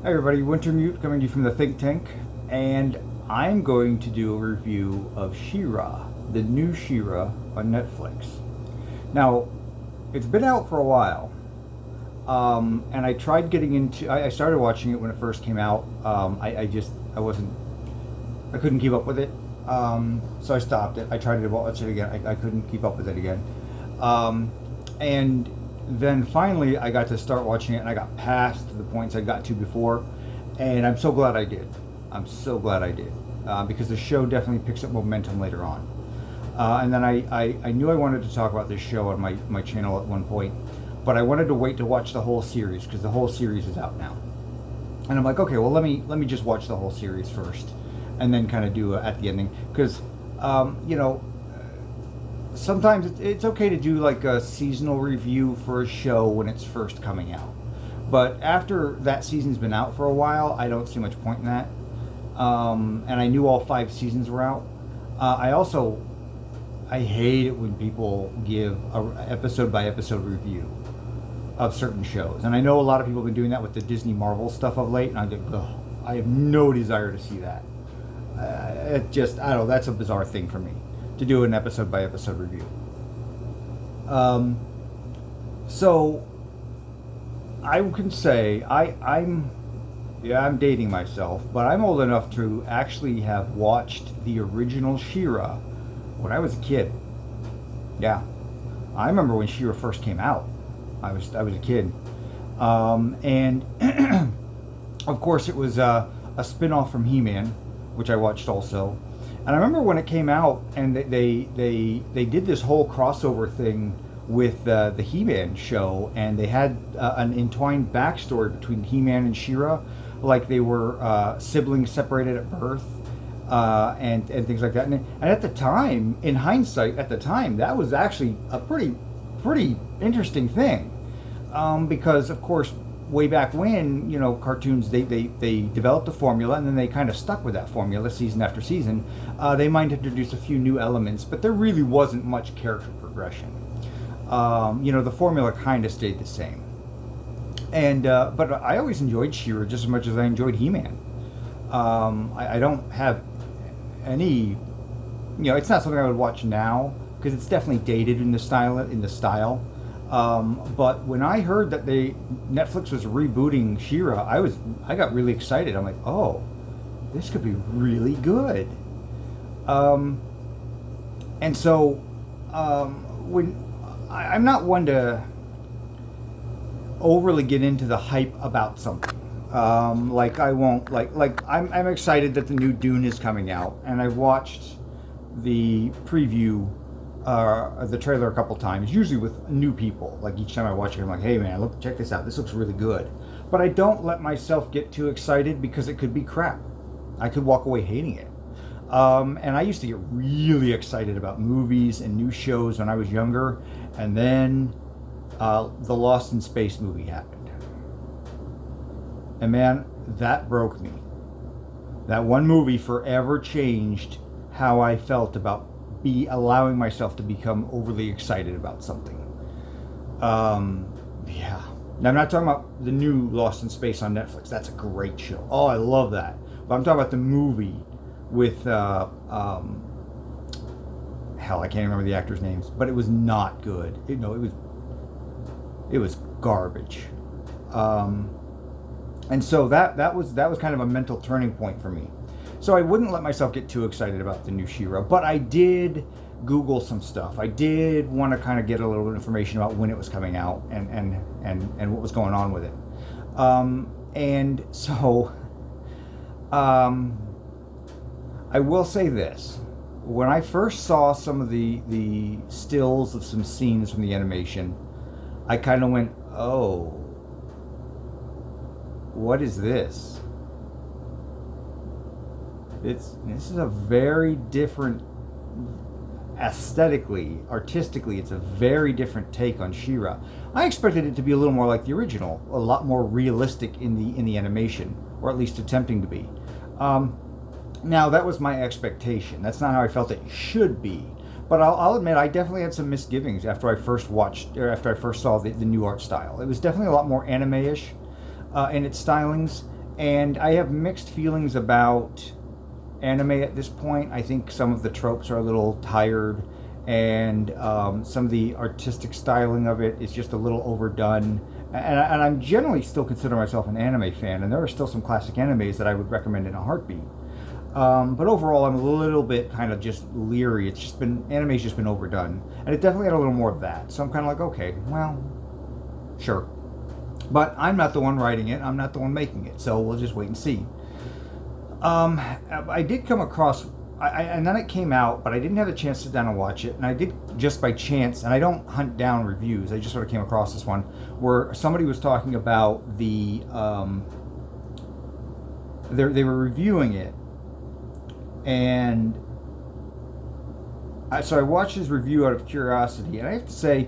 Hi everybody, Wintermute coming to you from the Think Tank, and I'm going to do a review of She-Ra, the new She-Ra on Netflix. Now, it's been out for a while, and I tried getting into. I started watching it when it first came out. I couldn't keep up with it, so I stopped it. I tried to watch it again. I couldn't keep up with it again, and then finally I got to start watching it, and I got past the points I got to before, and I'm so glad I did. I'm so glad I did, because the show definitely picks up momentum later on. And then I knew I wanted to talk about this show on my channel at one point, but I wanted to wait to watch the whole series because the whole series is out now. And I'm like, okay, well let me just watch the whole series first, and then kind of do at the ending because, you know, sometimes it's okay to do like a seasonal review for a show when it's first coming out. But after that season's been out for a while, I don't see much point in that. And I knew all 5 seasons were out. I hate it when people give a episode by episode review of certain shows, and I know a lot of people have been doing that with the Disney Marvel stuff of late. And I have no desire to see that. I don't know. That's a bizarre thing for me to do an episode by episode review. So I can say I'm dating myself, but I'm old enough to actually have watched the original She-Ra when I was a kid. Yeah, I remember when She-Ra first came out. I was a kid, and of course it was a spin-off from He-Man, which I watched also. And I remember when it came out, and they did this whole crossover thing with the He-Man show, and they had an entwined backstory between He-Man and She-Ra, like they were siblings separated at birth, and things like that. And at the time, in hindsight, at the time, that was actually a pretty interesting thing, because of course way back when, you know, cartoons, they developed a formula and then they kind of stuck with that formula season after season. They might introduce a few new elements, but there really wasn't much character progression. You know, the formula kind of stayed the same. And but I always enjoyed She-Ra just as much as I enjoyed He-Man. I don't have any, you know, it's not something I would watch now because it's definitely dated in the style. But when I heard that Netflix was rebooting She-Ra, I got really excited. I'm like, oh, this could be really good. And so when I'm not one to overly get into the hype about something. Like I won't like I'm excited that the new Dune is coming out, and I've watched the preview, the trailer a couple times, usually with new people. Like each time I watch it, I'm like, hey man, look, check this out. This looks really good. But I don't let myself get too excited because it could be crap. I could walk away hating it. And I used to get really excited about movies and new shows when I was younger, and then the Lost in Space movie happened. And man, that broke me. That one movie forever changed how I felt about allowing myself to become overly excited about something. Yeah. Now, I'm not talking about the new Lost in Space on Netflix. That's a great show. Oh, I love that. But I'm talking about the movie with hell, I can't remember the actors' names, but it was not good. It was garbage. And so that was kind of a mental turning point for me. So I wouldn't let myself get too excited about the new She-Ra, but I did Google some stuff. I did want to kind of get a little bit of information about when it was coming out and what was going on with it. And so I will say this. When I first saw some of the stills of some scenes from the animation, I kind of went, oh, what is this? This is a very different, aesthetically, artistically, it's a very different take on She-Ra. I expected it to be a little more like the original, a lot more realistic in the animation, or at least attempting to be. Now that was my expectation. That's not how I felt it should be. But I'll admit, I definitely had some misgivings after I first saw the new art style. It was definitely a lot more anime-ish in its stylings, And I have mixed feelings about anime at this point. I think some of the tropes are a little tired, and some of the artistic styling of it is just a little overdone. And I'm generally still consider myself an anime fan, and there are still some classic animes that I would recommend in a heartbeat. But overall, I'm a little bit kind of just leery. It's just been anime's just been overdone, and it definitely had a little more of that. So I'm kind of like, okay, well, sure. But I'm not the one writing it. I'm not the one making it. So we'll just wait and see. I did come across, and then it came out, but I didn't have a chance to sit down and watch it. And I did just by chance, and I don't hunt down reviews. I just sort of came across this one where somebody was talking about they were reviewing it, and so I watched his review out of curiosity, and I have to say,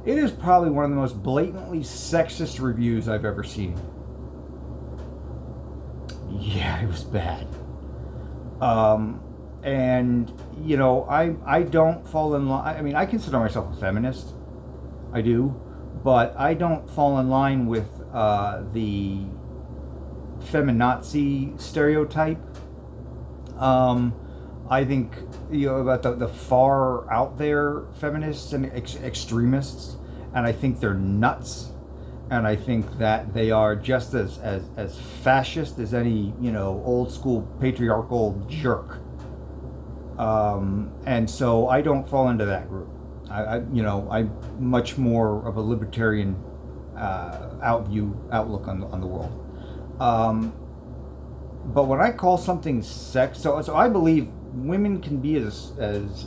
it is probably one of the most blatantly sexist reviews I've ever seen. Yeah, it was bad. And you know, I don't fall in line. I mean, I consider myself a feminist. I do, but I don't fall in line with the feminazi stereotype. I think, you know, about the far out there feminists and extremists, and I think they're nuts, and I think that they are just as fascist as any, you know, old school patriarchal jerk. And so I don't fall into that group. I'm much more of a libertarian outlook on the world. But when I call something sex, so I believe women can be as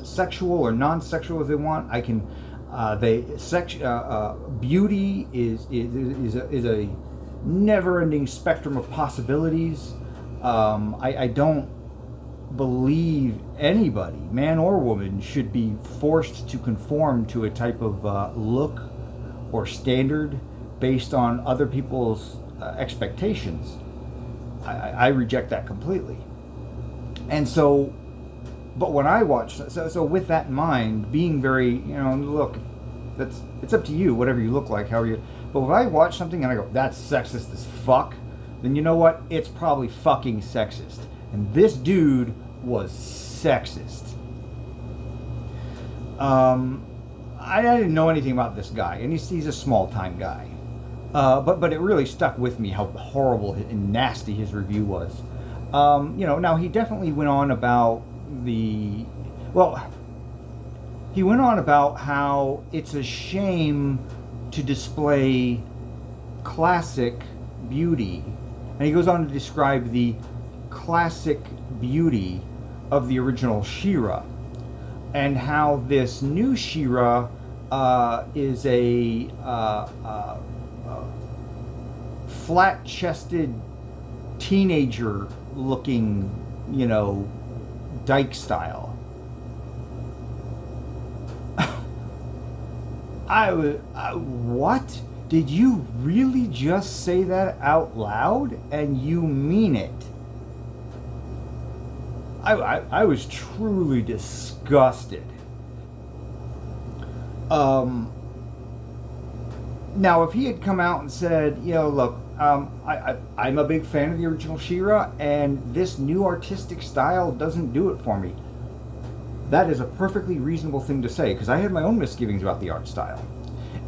sexual or non-sexual as they want. I can, beauty is a never-ending spectrum of possibilities. I don't believe anybody, man or woman, should be forced to conform to a type of look or standard based on other people's expectations. I reject that completely. And so, but when I watch, so with that in mind, being very, you know, look, it's up to you, whatever you look like, however you, but when I watch something and I go, that's sexist as fuck, then you know what? It's probably fucking sexist. And this dude was sexist. I didn't know anything about this guy, and he's a small-time guy. But it really stuck with me how horrible and nasty his review was. You know, now he definitely went on about he went on about how it's a shame to display classic beauty. And he goes on to describe the classic beauty of the original She-Ra, and how this new She-Ra is a flat-chested teenager-looking, you know, dyke style. What? Did you really just say that out loud? And you mean it? I was truly disgusted. Now, if he had come out and said, you know, look, I'm a big fan of the original She-Ra, and this new artistic style doesn't do it for me, that is a perfectly reasonable thing to say, because I had my own misgivings about the art style.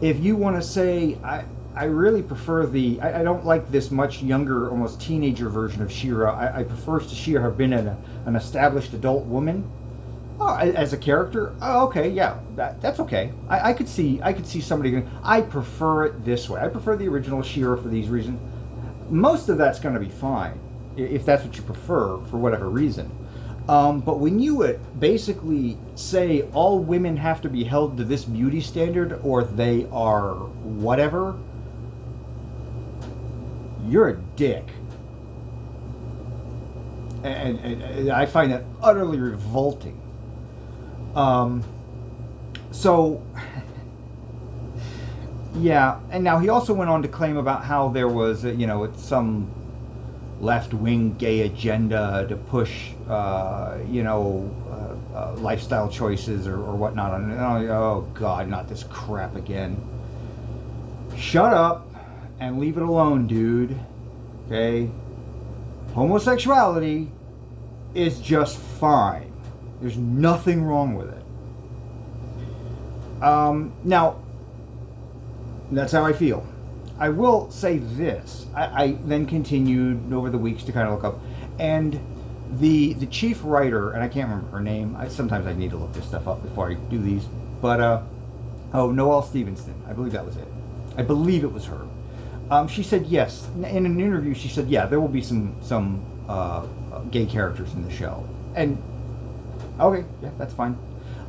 If you want to say, I really prefer I don't like this much younger, almost teenager version of She-Ra. I prefer She-Ra have been an established adult woman. Oh, as a character, oh, okay, yeah, that's okay. I could see somebody going, I prefer it this way. I prefer the original She-Ra for these reasons. Most of that's going to be fine, if that's what you prefer, for whatever reason. But when you basically say all women have to be held to this beauty standard, or they are whatever, you're a dick. And I find that utterly revolting. So, yeah, and now he also went on to claim about how there was, it's some left-wing gay agenda to push, lifestyle choices or whatnot. Oh, God, not this crap again. Shut up and leave it alone, dude. Okay? Homosexuality is just fine. There's nothing wrong with it. Now, that's how I feel. I will say this. I then continued over the weeks to kind of look up, and the chief writer, and I can't remember her name. Sometimes I need to look this stuff up before I do these. But Noelle Stevenson. I believe that was it. I believe it was her. She said yes. In an interview, she said, yeah, there will be some gay characters in the show. And, okay, yeah, that's fine.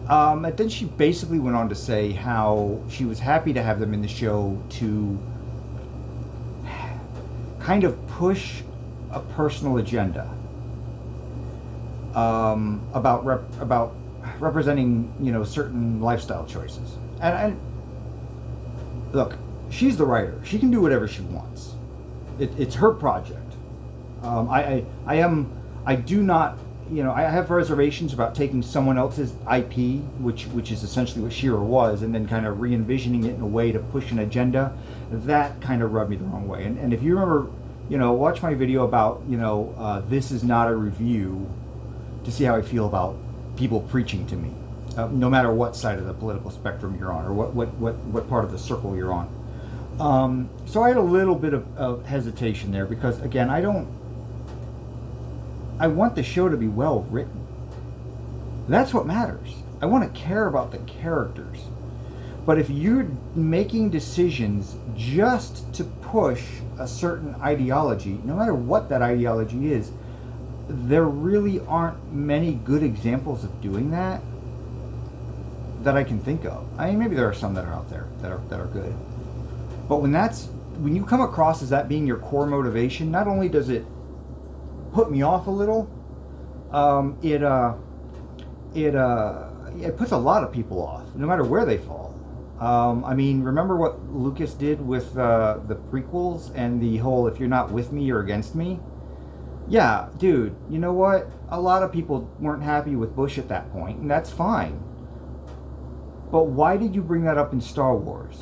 And then she basically went on to say how she was happy to have them in the show to kind of push a personal agenda about representing, certain lifestyle choices. And look, she's the writer. She can do whatever she wants. It's her project. I do not, I have reservations about taking someone else's IP, which is essentially what She-Ra was, and then kind of re-envisioning it in a way to push an agenda. That kind of rubbed me the wrong way. And if you remember, watch my video about, this is not a review, to see how I feel about people preaching to me, no matter what side of the political spectrum you're on, or what part of the circle you're on. So I had a little bit of hesitation there, because again, I want the show to be well written. That's what matters. I want to care about the characters. But if you're making decisions just to push a certain ideology, no matter what that ideology is, there really aren't many good examples of doing that I can think of. I mean, maybe there are some that are out there that are good. But when you come across as that being your core motivation, not only does it put me off a little, it puts a lot of people off, no matter where they fall. I mean, remember what Lucas did with the prequels and the whole "if you're not with me, you're against me"? Yeah, dude, you know what? A lot of people weren't happy with Bush at that point, and that's fine. But why did you bring that up in Star Wars?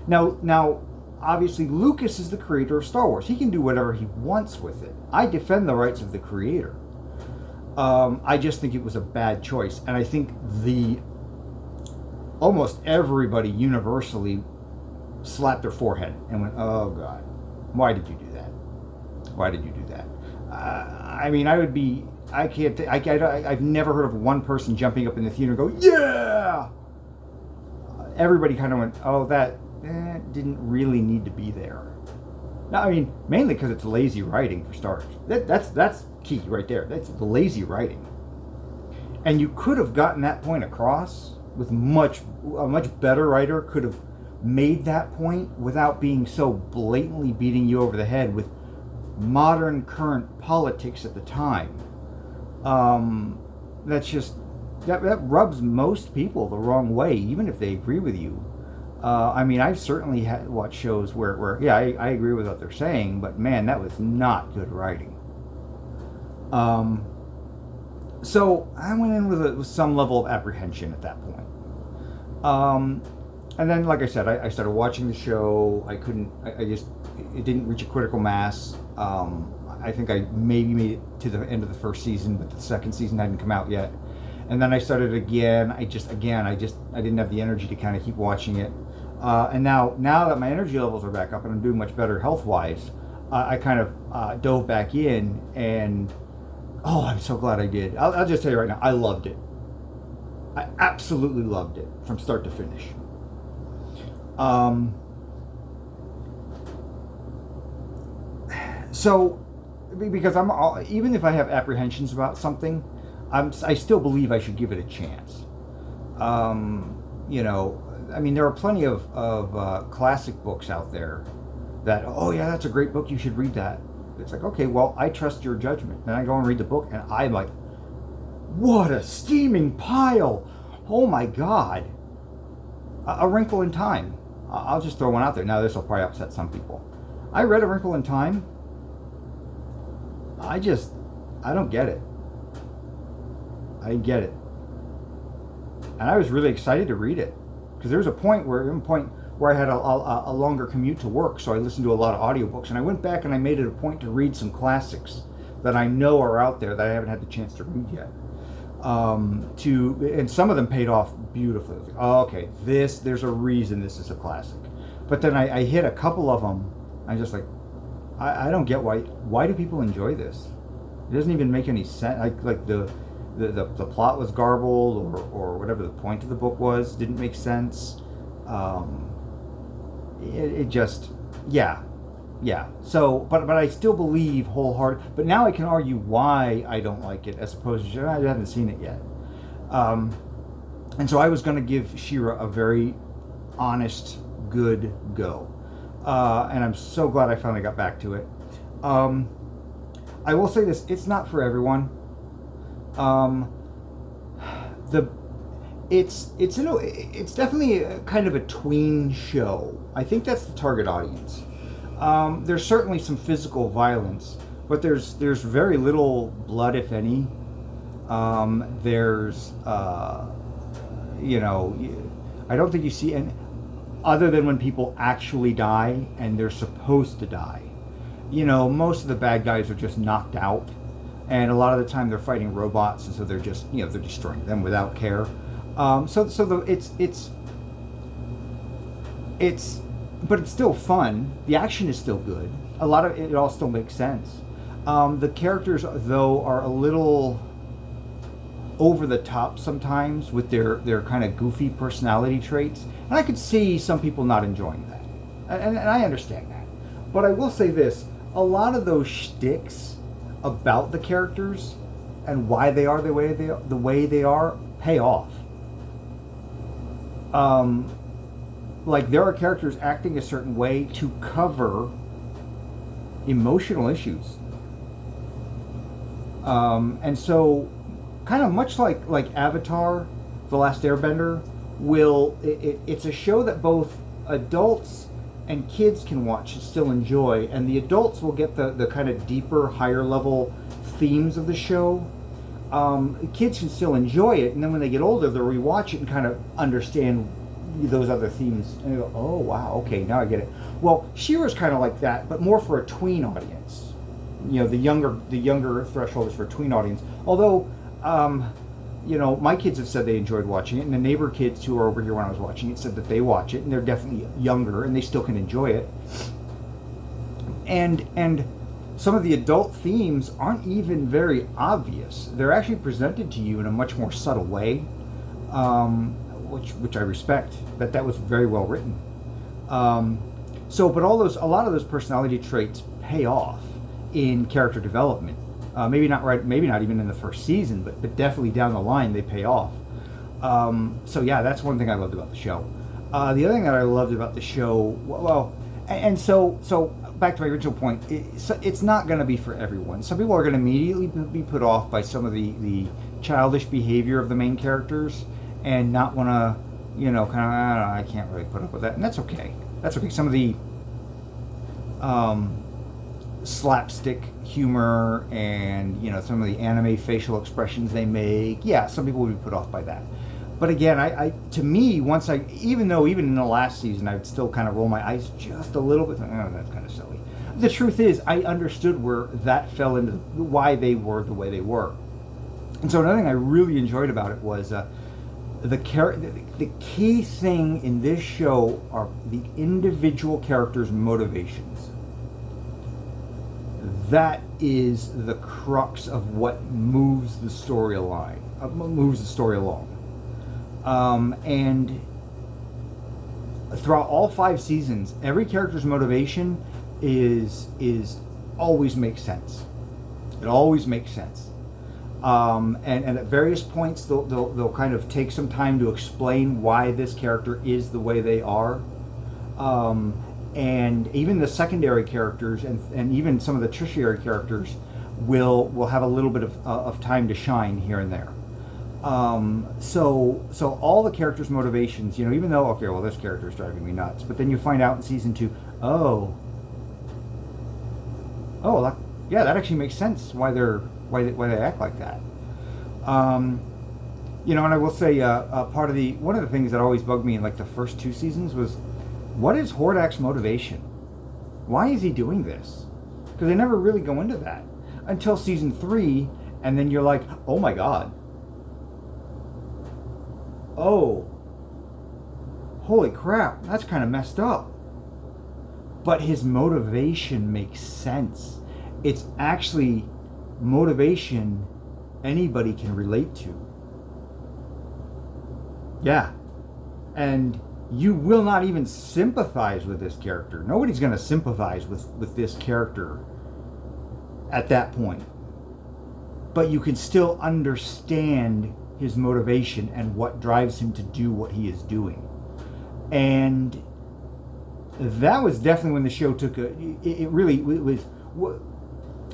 Now, obviously, Lucas is the creator of Star Wars. He can do whatever he wants with it. I defend the rights of the creator. I just think it was a bad choice. And I think almost everybody universally slapped their forehead and went, oh, God, why did you do that? Why did you do that? I mean, I've never heard of one person jumping up in the theater and go, yeah! Everybody kind of went, oh, that didn't really need to be there. Now, I mean, mainly because it's lazy writing for starters. That's key right there. That's the lazy writing. And you could have gotten that point across with a much better writer could have made that point without being so blatantly beating you over the head with modern current politics at the time. That's just that rubs most people the wrong way, even if they agree with you. I mean, I've certainly watched shows where yeah, I agree with what they're saying, but man, that was not good writing. So I went in with some level of apprehension at that point. And then, like I said, I started watching the show. It didn't reach a critical mass. I think I maybe made it to the end of the first season, but the second season hadn't come out yet. And then I started again. I didn't have the energy to kind of keep watching it. And now that my energy levels are back up and I'm doing much better health-wise, I kind of dove back in, and oh, I'm so glad I did. I'll just tell you right now, I loved it. I absolutely loved it from start to finish. So, because even if I have apprehensions about something, I still believe I should give it a chance. I mean, there are plenty of classic books out there that, oh yeah, that's a great book, you should read that. It's like, okay, well, I trust your judgment. And I go and read the book, and I'm like, what a steaming pile! Oh my God. A Wrinkle in Time. I'll just throw one out there. Now, this will probably upset some people. I read A Wrinkle in Time. I don't get it. I didn't get it. And I was really excited to read it. Because there was a point where I had a longer commute to work, so I listened to a lot of audiobooks. And I went back and I made it a point to read some classics that I know are out there that I haven't had the chance to read yet. And some of them paid off beautifully. Oh, okay, there's a reason this is a classic. But then I hit a couple of them. I'm just like, I don't get why do people enjoy this? It doesn't even make any sense. Like the plot was garbled, or whatever the point of the book was didn't make sense. It just, yeah. So, but I still believe wholehearted. But now I can argue why I don't like it, as opposed to I haven't seen it yet. And so I was going to give She-Ra a very honest, good go, and I'm so glad I finally got back to it. I will say this: it's not for everyone. It's definitely a kind of a tween show. I think that's the target audience. There's certainly some physical violence, but there's very little blood, if any. There's I don't think you see any, other than when people actually die and they're supposed to die. Most of the bad guys are just knocked out, and a lot of the time they're fighting robots, and so they're just they're destroying them without care. But it's still fun. The action is still good. A lot of it all still makes sense. The characters, though, are a little over the top sometimes with their kind of goofy personality traits, and I could see some people not enjoying that, and I understand that. But I will say this: a lot of those shticks about the characters and why they are the way they are pay off. Like, there are characters acting a certain way to cover emotional issues. And so, kind of much like Avatar, The Last Airbender, it's a show that both adults and kids can watch and still enjoy, and the adults will get the kind of deeper, higher level themes of the show. Kids can still enjoy it, and then when they get older, they'll rewatch it and kind of understand those other themes, and you go, oh wow, okay, now I get it. Well, She-Ra's kind of like that, but more for a tween audience. The younger threshold is for a tween audience. Although, my kids have said they enjoyed watching it, and the neighbor kids who were over here when I was watching it said that they watch it, and they're definitely younger, and they still can enjoy it. And some of the adult themes aren't even very obvious. They're actually presented to you in a much more subtle way. Which I respect. That was very well written. But a lot of those personality traits pay off in character development. Maybe not even in the first season, but definitely down the line they pay off. So yeah, that's one thing I loved about the show. The other thing that I loved about the show, so back to my original point, it's not going to be for everyone. Some people are going to immediately be put off by some of the childish behavior of the main characters, and not want to, I can't really put up with that, and that's okay. Some of the slapstick humor and some of the anime facial expressions they make, some people would be put off by that. But again, I to me, even in the last season, I would still kind of roll my eyes just a little bit. Oh, that's kind of silly. The truth is, I understood where that fell into why they were the way they were. And so another thing I really enjoyed about it was the key thing in this show are the individual characters' motivations. That is the crux of what moves the story along. And throughout all 5 seasons, every character's motivation is always makes sense. It always makes sense. And at various points, they'll kind of take some time to explain why this character is the way they are. And even the secondary characters and even some of the tertiary characters will have a little bit of time to shine here and there. So all the characters' motivations, even though, okay, well, this character is driving me nuts, but then you find out in season 2, that actually makes sense why they act like that. And I will say, one of the things that always bugged me in like the first 2 seasons was what is Hordak's motivation? Why is he doing this? Because they never really go into that until season 3, and then you're like, oh my god. Oh. Holy crap, that's kind of messed up. But his motivation makes sense. It's actually motivation anybody can relate to. Yeah. And you will not even sympathize with this character. Nobody's going to sympathize with this character at that point. But you can still understand his motivation and what drives him to do what he is doing. And that was definitely when the show took it really was.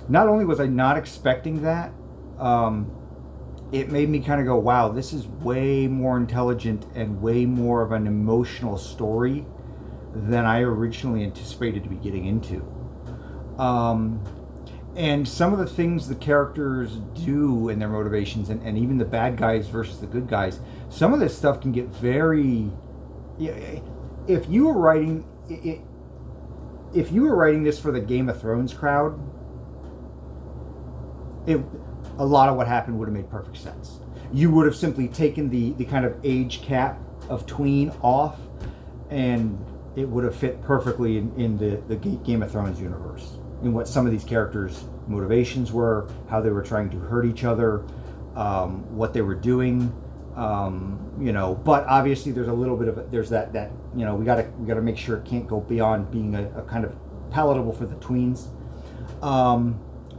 Not only was I not expecting that, it made me kind of go, wow, this is way more intelligent and way more of an emotional story than I originally anticipated to be getting into. And some of the things the characters do and their motivations, and even the bad guys versus the good guys, some of this stuff can get very... If you were writing this for the Game of Thrones crowd, a lot of what happened would have made perfect sense. You would have simply taken the kind of age cap of tween off, and it would have fit perfectly in the Game of Thrones universe, in what some of these characters' motivations were, how they were trying to hurt each other, what they were doing, but obviously there's a little bit of there's that we gotta make sure it can't go beyond being a kind of palatable for the tweens.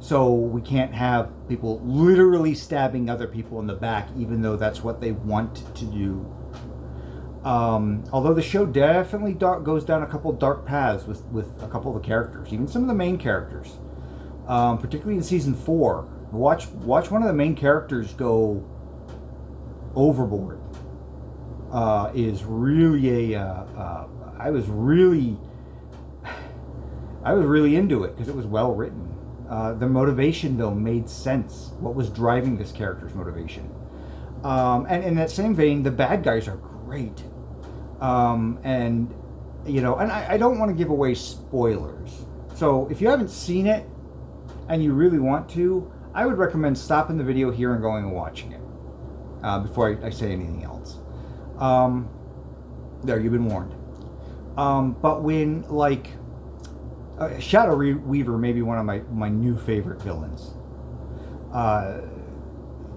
So we can't have people literally stabbing other people in the back, even though that's what they want to do. Although the show definitely goes down a couple dark paths with a couple of the characters, even some of the main characters, particularly in season 4. Watch one of the main characters go overboard. Is really I was really into it because it was well written. The motivation, though, made sense. What was driving this character's motivation? And in that same vein, the bad guys are great. And I don't want to give away spoilers. So if you haven't seen it and you really want to, I would recommend stopping the video here and going and watching it before I say anything else. There, you've been warned. But when, Shadow Weaver may be one of my new favorite villains.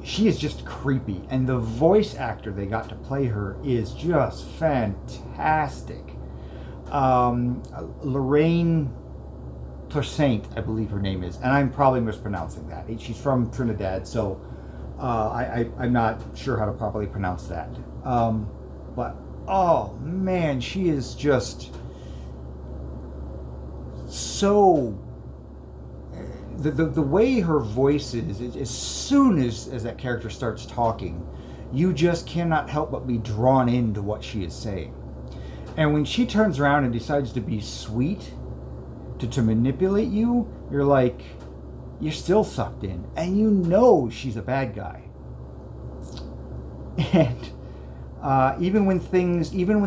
She is just creepy, and the voice actor they got to play her is just fantastic. Lorraine Toussaint, I believe her name is, and I'm probably mispronouncing that. She's from Trinidad, so I'm not sure how to properly pronounce that. But oh man, she is just so... The way her voice is, as soon as that character starts talking, you just cannot help but be drawn into what she is saying. And when she turns around and decides to be sweet, to manipulate you, you're still sucked in. And you know she's a bad guy. And even when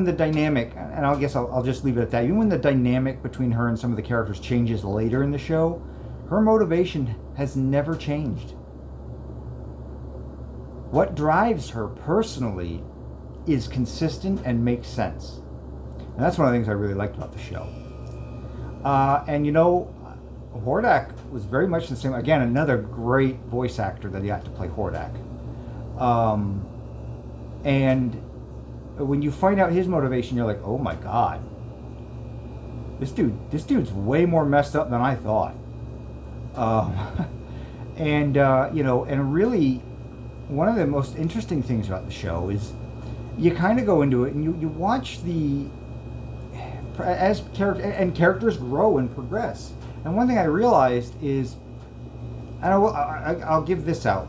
the dynamic, and I guess I'll just leave it at that, even when the dynamic between her and some of the characters changes later in the show, her motivation has never changed. What drives her personally is consistent and makes sense. And that's one of the things I really liked about the show. And Hordak was very much the same. Again, another great voice actor that he got to play Hordak. And when you find out his motivation, you're like, oh my god. This dude's way more messed up than I thought. And really, one of the most interesting things about the show is you kind of go into it and you watch as characters grow and progress. And one thing I realized is, and I'll give this out,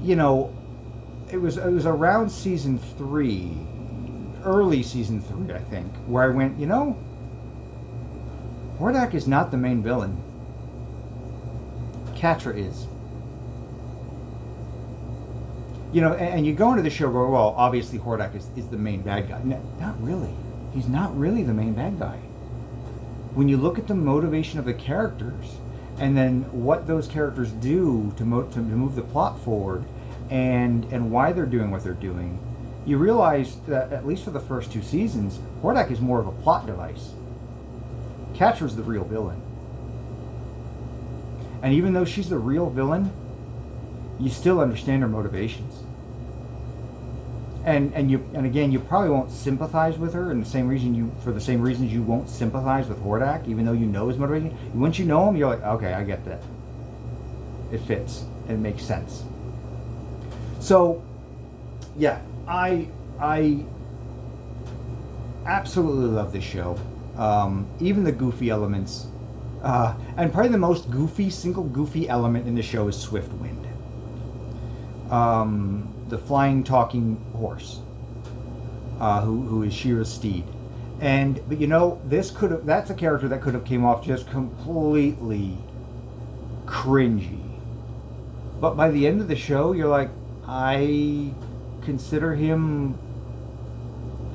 it was around season 3, early season 3, I think, where I went, Hordak is not the main villain. Catra is. And you go into the show going, well, obviously Hordak is the main bad guy. No, not really. he's not really the main bad guy. When you look at the motivation of the characters, and then what those characters do to move the plot forward, and why they're doing what they're doing, you realize that, at least for the first 2 seasons, Hordak is more of a plot device. Catra's the real villain. And even though she's the real villain, you still understand her motivations. And again, you probably won't sympathize with her for the same reasons you won't sympathize with Hordak, even though you know his motivation. Once you know him, you're like, okay, I get that. It fits. It makes sense. So, yeah, I absolutely love this show. Even the goofy elements, and probably the most single goofy element in the show is Swiftwind. The flying, talking horse, who is She-Ra's steed. But that's a character that could have came off just completely cringy. But by the end of the show, you're like, I consider him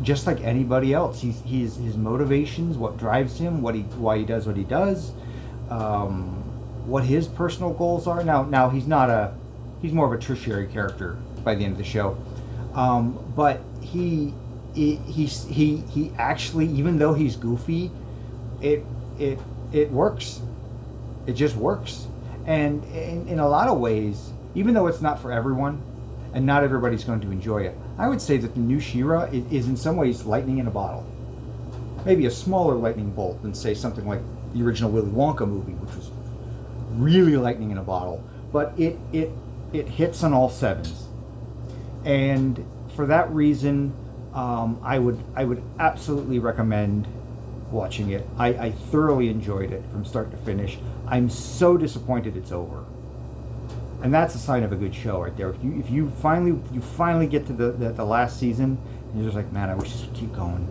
just like anybody else. His motivations, what drives him, why he does what he does, what his personal goals are. Now he's more of a tertiary character by the end of the show, but he actually, even though he's goofy, it works. It just works, and in a lot of ways, even though it's not for everyone, and not everybody's going to enjoy it, I would say that the new She-Ra is in some ways lightning in a bottle. Maybe a smaller lightning bolt than, say, something like the original Willy Wonka movie, which was really lightning in a bottle. But it hits on all sevens. And for that reason, I would absolutely recommend watching it. I thoroughly enjoyed it from start to finish. I'm so disappointed it's over. And that's a sign of a good show right there. If you finally get to the last season, and you're just like, man, I wish this would keep going.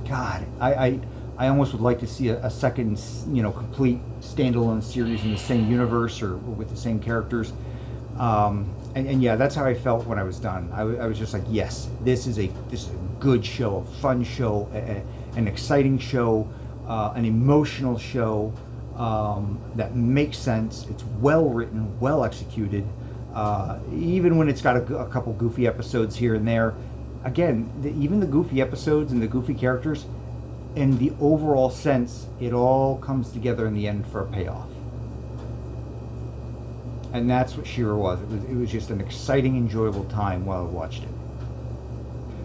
God, I almost would like to see a second, complete standalone series in the same universe or with the same characters. And yeah, that's how I felt when I was done. I was just like, yes, this is a good show, a fun show, an exciting show, an emotional show. That makes sense. It's well written, well executed. Even when it's got a couple goofy episodes here and there, again, even the goofy episodes and the goofy characters, in the overall sense, it all comes together in the end for a payoff. And that's what She-Ra was. It was just an exciting, enjoyable time while I watched it.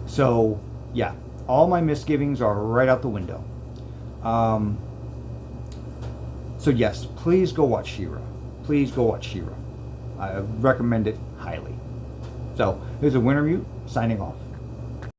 So, yeah, all my misgivings are right out the window. So yes, please go watch She-Ra. Please go watch She-Ra. I recommend it highly. So, here's a Wintermute signing off.